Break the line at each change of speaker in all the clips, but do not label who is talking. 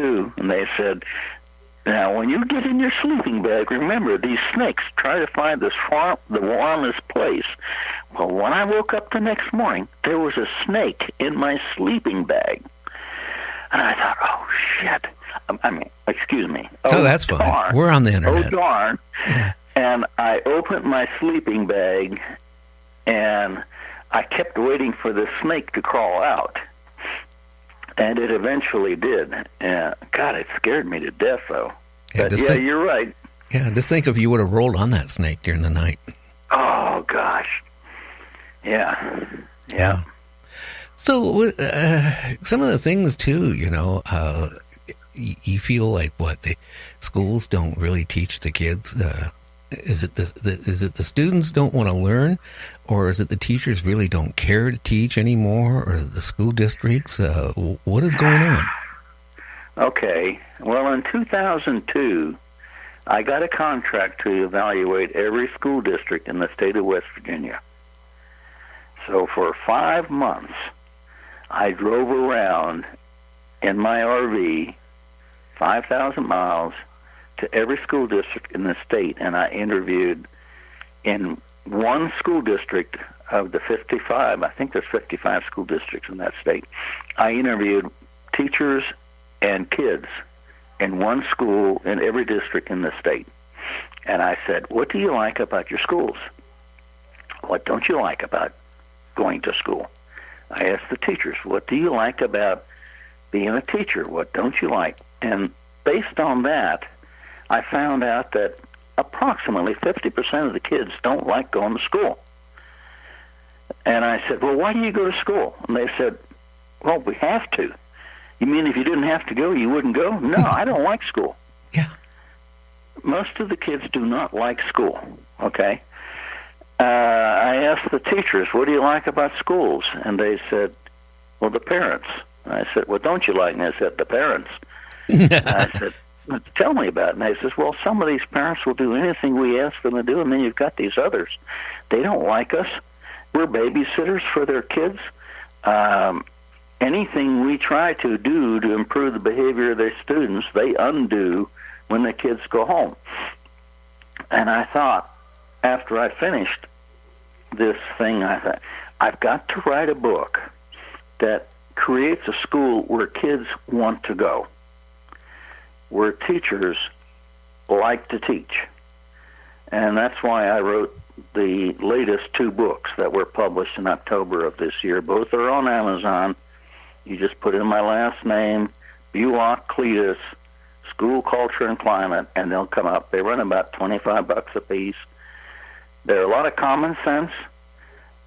too, and they said, now, when you get in your sleeping bag, remember, these snakes try to find the warmest place. Well, when I woke up the next morning, there was a snake in my sleeping bag. And I thought, oh, shit. Excuse me.
Oh, that's fine. We're on the internet.
Oh, darn.
Yeah.
And I opened my sleeping bag, and I kept waiting for the snake to crawl out. And it eventually did. God, it scared me to death, though.
Yeah,
but you're right.
Yeah, just think if you would have rolled on that snake during the night.
Oh, gosh. Yeah.
So some of the things, too, you feel like, the schools don't really teach the kids? Is it the students don't want to learn, or is it the teachers really don't care to teach anymore, or is it the school districts? What is going on?
Okay. Well, in 2002, I got a contract to evaluate every school district in the state of West Virginia. So for 5 months, I drove around in my RV 5,000 miles to every school district in the state, and I interviewed in one school district of the 55. I think there's 55 school districts in that state. I interviewed teachers and kids in one school in every district in the state. And I said, what do you like about your schools? What don't you like about going to school? I asked the teachers, what do you like about being a teacher? What don't you like? And based on that, I found out that approximately 50% of the kids don't like going to school. And I said, well, why do you go to school? And they said, well, we have to. You mean if you didn't have to go, you wouldn't go? No, I don't like school.
Yeah.
Most of the kids do not like school, okay? I asked the teachers, what do you like about schools? And they said, well, the parents. And I said, what don't you like? And they said, the parents. And I said, tell me about it. And they says, well, some of these parents will do anything we ask them to do, and then you've got these others. They don't like us. We're babysitters for their kids. Anything we try to do to improve the behavior of their students, they undo when the kids go home. And I thought, after I finished this thing, I thought, I've got to write a book that creates a school where kids want to go, where teachers like to teach. And that's why I wrote the latest 2 books that were published in October of this year. Both are on Amazon. You just put in my last name, Bulach, Cletus, School Culture and Climate, and they'll come up. They run about $25 a piece. They're a lot of common sense,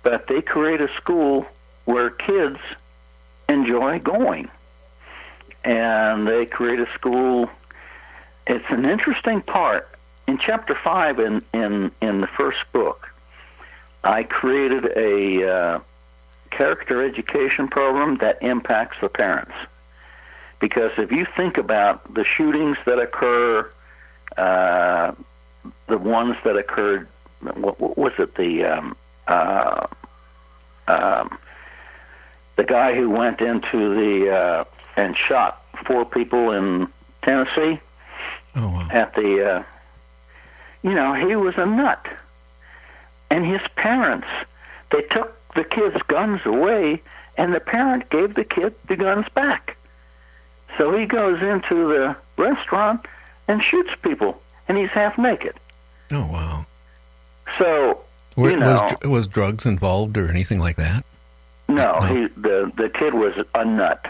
but they create a school where kids enjoy going. And they create a school. It's an interesting part. In Chapter 5 in the first book, I created a character education program that impacts the parents. Because if you think about the shootings that occur, the ones that occurred, what was it, the guy who went into the and shot 4 people in Tennessee.
Oh, wow.
At the, he was a nut. And his parents, they took the kid's guns away, and the parent gave the kid the guns back. So he goes into the restaurant and shoots people, and he's half naked.
Oh, wow.
So,
was drugs involved or anything like that?
No. The kid was a nut.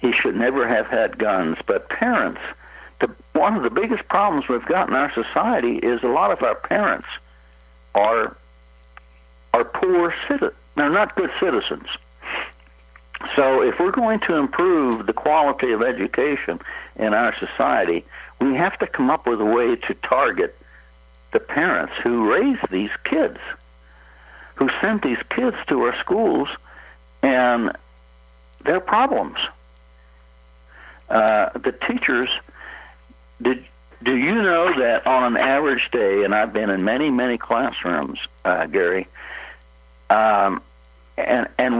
He should never have had guns. But parents, one of the biggest problems we've got in our society is a lot of our parents are poor citizens. They're not good citizens. So if we're going to improve the quality of education in our society, we have to come up with a way to target the parents who raise these kids, who send these kids to our schools, and their problems. The teachers, do you know that on an average day, and I've been in many, many classrooms, Gary, and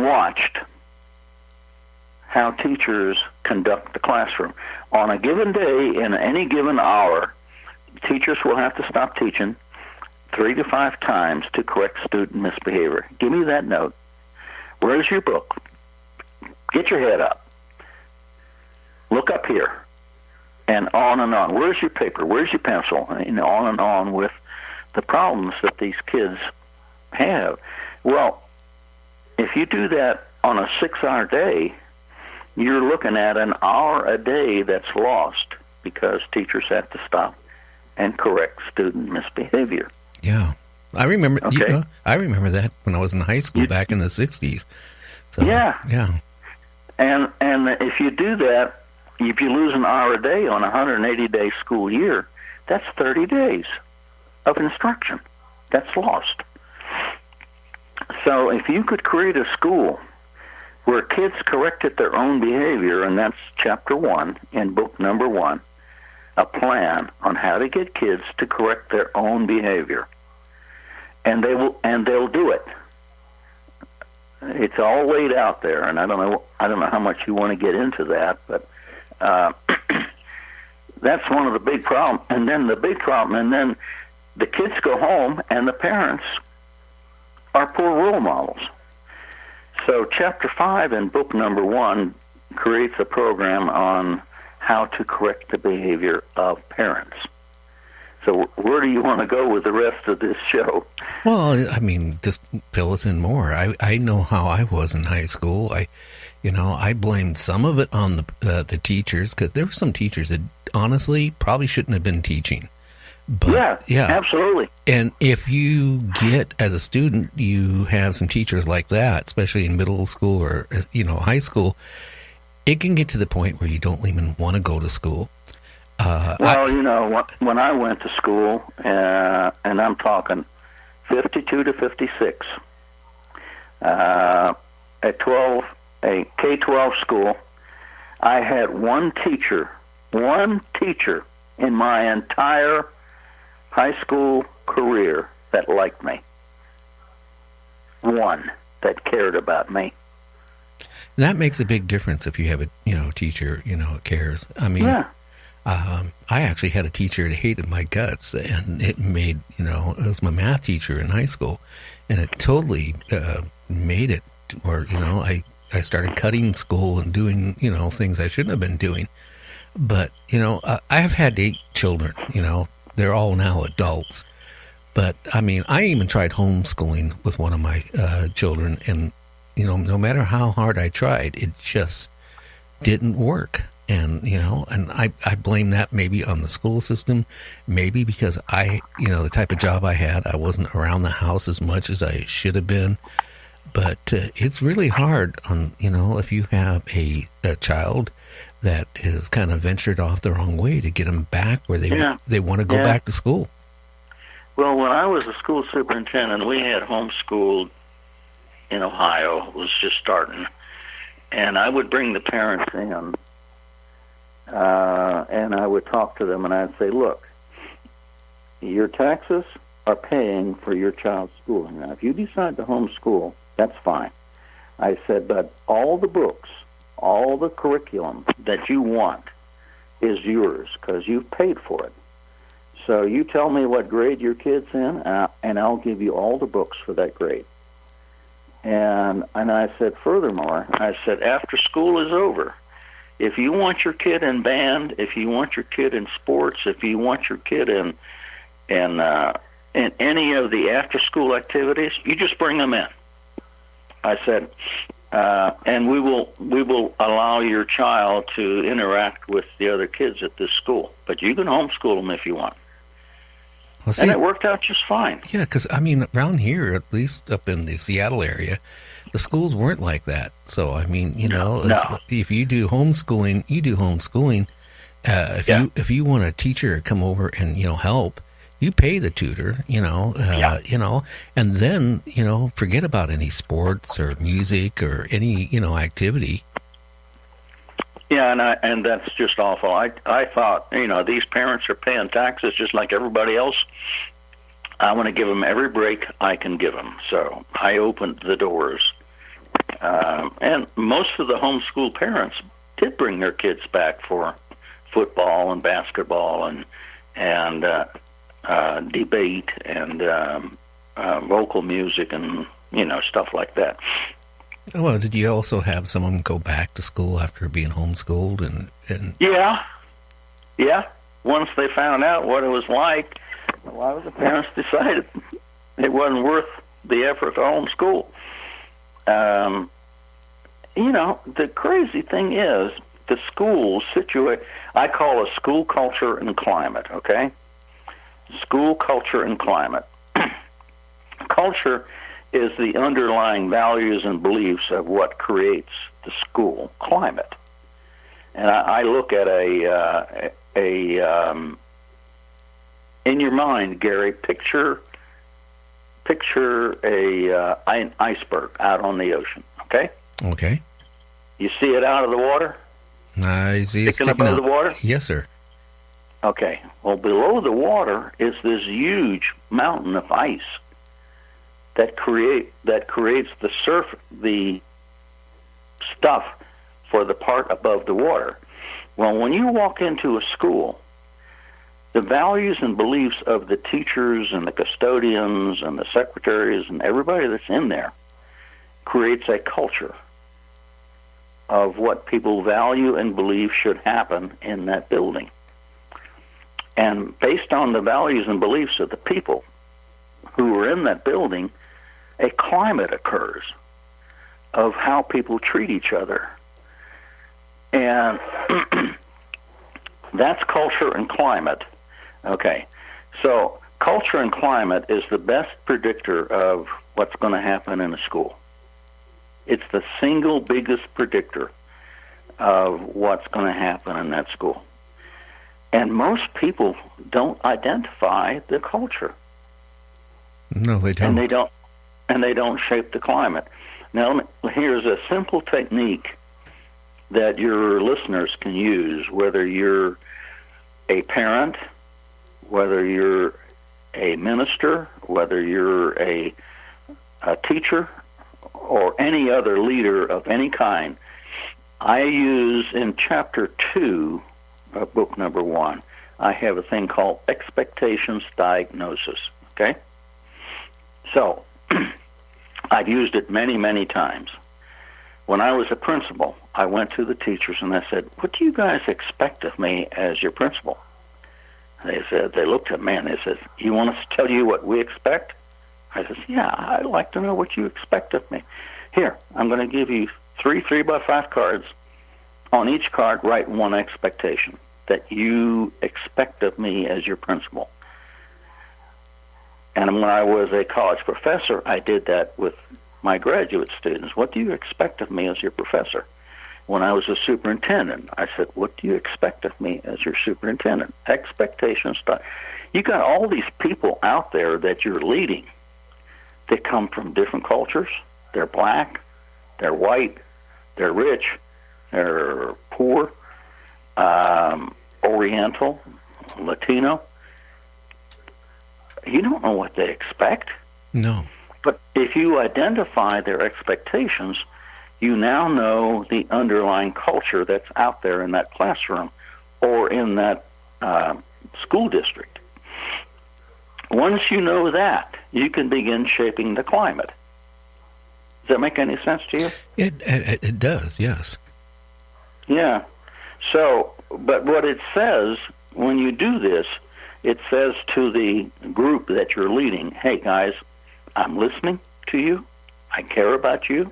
watched how teachers conduct the classroom. On a given day, in any given hour, teachers will have to stop teaching 3 to 5 times to correct student misbehavior. Give me that note. Where's your book? Get your head up. Look up here. And on and on. Where's your paper? Where's your pencil? And on with the problems that these kids have. Well, if you do that on a 6-hour day, you're looking at an hour a day that's lost because teachers have to stop and correct student misbehavior.
Yeah. I remember
Okay.
I remember that when I was in high school back in the 60s. So,
Yeah.
Yeah.
And if you do that, if you lose an hour a day on a 180-day school year, that's 30 days of instruction that's lost. So if you could create a school where kids corrected their own behavior, and that's chapter 1 in book number 1, a plan on how to get kids to correct their own behavior, and they'll do it. It's all laid out there, and I don't know how much you want to get into that, but that's one of the big problems. And then the kids go home, and the parents are poor role models. So chapter 5 in book number 1 creates a program on how to correct the behavior of parents. So where do you want to go with the rest of this show?
Well, I mean, just fill us in more. I know how I was in high school. I blamed some of it on the teachers, because there were some teachers that honestly probably shouldn't have been teaching. But,
yeah, absolutely.
And if you get, as a student, you have some teachers like that, especially in middle school or, high school, it can get to the point where you don't even want to go to school.
When I went to school, and I'm talking 52 to 56, at a K-12 school, I had one teacher in my entire high school career that liked me. One that cared about me.
That makes a big difference if you have a teacher, cares. I mean,
yeah.
I actually had a teacher that hated my guts, and it made, it was my math teacher in high school, and it totally made it where, I started cutting school and doing, things I shouldn't have been doing. But, I have had 8 children, they're all now adults. But, I mean, I even tried homeschooling with one of my children, and, no matter how hard I tried, it just didn't work. And, and I blame that maybe on the school system, maybe because the type of job I had, I wasn't around the house as much as I should have been. But it's really hard on, if you have a child that has kind of ventured off the wrong way, to get them back where they want to go back to school.
Well, when I was a school superintendent, we had homeschooled in Ohio. It was just starting. And I would bring the parents in, and I would talk to them, and I'd say, look, your taxes are paying for your child's schooling. Now, if you decide to homeschool, that's fine. I said, but all the books, all the curriculum that you want is yours because you've paid for it. So you tell me what grade your kid's in, and I'll give you all the books for that grade. And I said, furthermore, after school is over, if you want your kid in band, if you want your kid in sports, if you want your kid in any of the after-school activities, you just bring them in. I said, and we will allow your child to interact with the other kids at this school, but you can homeschool them if you want.
Well, see,
and it worked out just fine.
Yeah, because, I mean, around here, at least up in the Seattle area, the schools weren't like that. So, I mean, if you do homeschooling, you do homeschooling. If you want a teacher to come over and, help, you pay the tutor, and then, forget about any sports or music or any, activity.
Yeah, and that's just awful. I thought, these parents are paying taxes just like everybody else. I want to give them every break I can give them. So I opened the doors And most of the homeschool parents did bring their kids back for football and basketball and debate and vocal music and stuff like that.
Well, did you also have someone go back to school after being homeschooled? And
Yeah. Once they found out what it was like, a lot of the parents decided it wasn't worth the effort to homeschool. The crazy thing is the schools situate. I call it school culture and climate. Okay, school culture and climate. Culture is the underlying values and beliefs of what creates the school climate. And I look at in your mind, Gary, picture an iceberg out on the ocean. Okay.
Okay.
You see it out of the water?
I see it sticking
above
out.
the water?
Yes, sir.
Okay. Well, below the water is this huge mountain of ice that creates the stuff for the part above the water. Well, when you walk into a school, the values and beliefs of the teachers and the custodians and the secretaries and everybody that's in there creates a culture of what people value and believe should happen in that building. And based on the values and beliefs of the people who are in that building, a climate occurs of how people treat each other. And that's culture and climate. Okay, so culture and climate is the best predictor of what's going to happen in a school. It's the single biggest predictor of what's going to happen in that school. And most people don't identify the culture.
No, they don't.
And they don't shape the climate. Now, here's a simple technique that your listeners can use, whether you're a parent, whether you're a minister, whether you're a teacher, or any other leader of any kind. I use in chapter 2 of book number 1, I have a thing called expectations diagnosis. Okay? So, I've used it many, many times. When I was a principal, I went to the teachers and I said, "What do you guys expect of me as your principal?" They looked at me and they said, "You want us to tell you what we expect?" I said, "Yeah, I'd like to know what you expect of me. Here, I'm going to give you 3 3x5 cards. On each card, write one expectation that you expect of me as your principal." And when I was a college professor, I did that with my graduate students. What do you expect of me as your professor? When I was a superintendent, I said, "What do you expect of me as your superintendent?" Expectations. You got all these people out there that you're leading. They come from different cultures. They're black, they're white, they're rich, they're poor, Oriental, Latino. You don't know what they expect.
No.
But if you identify their expectations, you now know the underlying culture that's out there in that classroom or in that school district. Once you know that, you can begin shaping the climate. Does that make any sense to you?
It does, yes.
Yeah. So, but what it says, when you do this, it says to the group that you're leading, "Hey, guys, I'm listening to you. I care about you.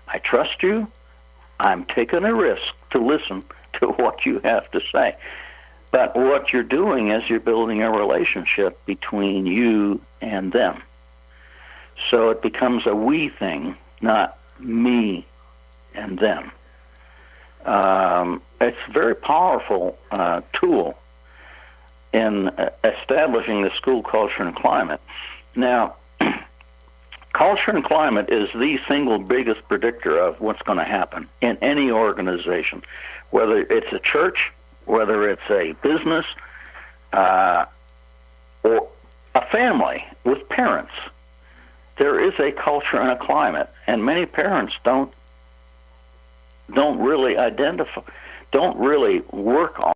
I trust you. I'm taking a risk to listen to what you have to say." But what you're doing is you're building a relationship between you and them. So it becomes a we thing, not me and them. It's a very powerful tool in establishing the school culture and climate. Now, culture and climate is the single biggest predictor of what's going to happen in any organization, whether it's a church, whether it's a business, or a family with parents. there is a culture and a climate, and many parents don't really work on